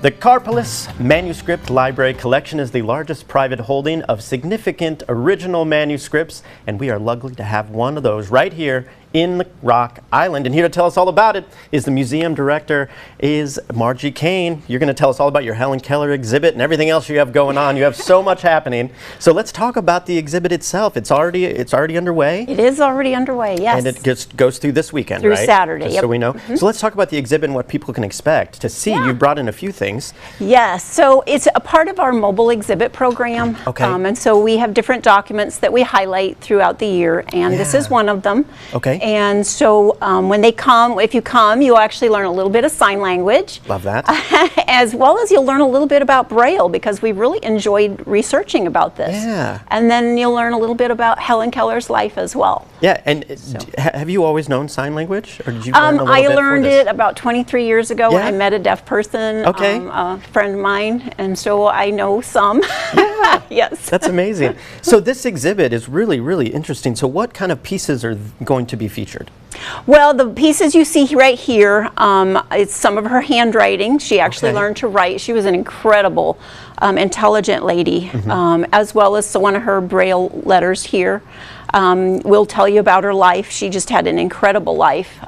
The Karpeles Manuscript Library Collection is the largest private holding of significant original manuscripts, and we are lucky to have one of those right here in the Rock Island. And here to tell us all about it is the museum director, is Margie Kane. You're going to tell us all about your Helen Keller exhibit and everything else you have going on. You have so much happening. So let's talk about the exhibit itself. It's already underway? It is already underway, yes. And it just goes through this weekend, through right? Through Saturday, just yep. so we know. So let's talk about the exhibit and what people can expect to see. Yeah. You brought in a few things. Yes, so it's a part of our mobile exhibit program. Okay. And so we have different documents that we highlight throughout the year, and this is one of them. Okay. And so when they come, if you come, you'll actually learn a little bit of sign language. Love that. As well as you'll learn a little bit about Braille, because we really enjoyed researching about this. Yeah. And then you'll learn a little bit about Helen Keller's life as well. Yeah, and have you always known sign language, or did you learn a little bit I learned it about 23 years ago when I met a deaf person, okay. A friend of mine, and so I know some. Yeah. Yes. That's amazing. So this exhibit is really, really interesting. So what kind of pieces are going to be featured? Well, the pieces you see right here, it's some of her handwriting. She actually learned to write. She was an incredible, intelligent lady, as well as one of her Braille letters here. We'll tell you about her life. She just had an incredible life.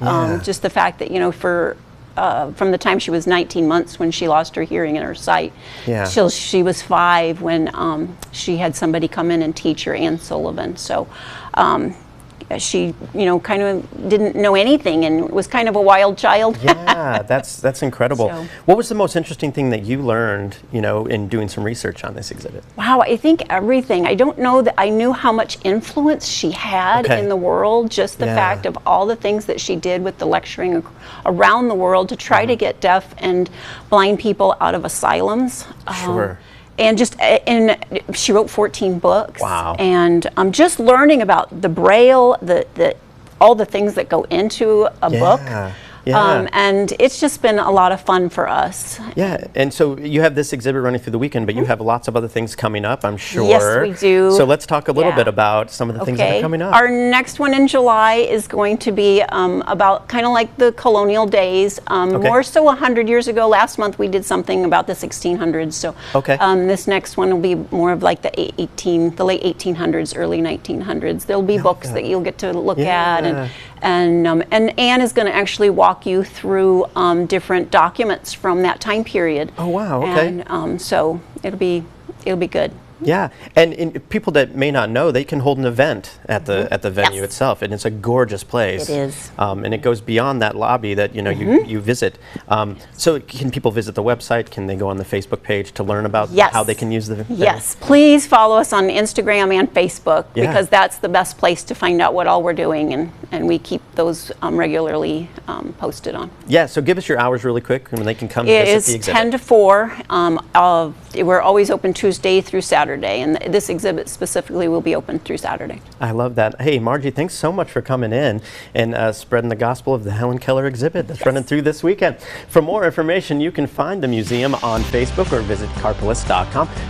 Just the fact that, you know, from the time she was 19 months when she lost her hearing and her sight, till she was 5 when she had somebody come in and teach her, Ann Sullivan. So she, you know, kind of didn't know anything and was kind of a wild child. Yeah, that's incredible. So, what was the most interesting thing that you learned, you know, in doing some research on this exhibit? Wow, I think everything. I don't know that I knew how much influence she had in the world, just the fact of all the things that she did with the lecturing around the world to try to get deaf and blind people out of asylums. Sure. And she wrote 14 books. Wow. And just learning about the Braille, all the things that go into a book. Yeah. And it's just been a lot of fun for us. Yeah, and so you have this exhibit running through the weekend, but you have lots of other things coming up, I'm sure. Yes, we do. So let's talk a little bit about some of the things that are coming up. Our next one in July is going to be about kind of like the colonial days, more so 100 years ago. Last month we did something about the 1600s. So this next one will be more of like the late 1800s, early 1900s. There'll be books that you'll get to look at, and Anne is going to actually walk you through different documents from that time period. Oh wow! Okay. And so it'll be good. Yeah, and people that may not know, they can hold an event at the venue itself, and it's a gorgeous place. It is, and it goes beyond that lobby that you visit. So can people visit the website? Can they go on the Facebook page to learn about how they can use the venue? Yes, please follow us on Instagram and Facebook because that's the best place to find out what all we're doing, and we keep those regularly posted on. Yeah, so give us your hours really quick when they can come visit the exhibit. It is 10 to 4. We're always open Tuesday through Saturday, and this exhibit specifically will be open through Saturday. I love that. Hey, Margie, thanks so much for coming in and spreading the gospel of the Helen Keller exhibit that's running through this weekend. For more information, you can find the museum on Facebook or visit karpeles.com.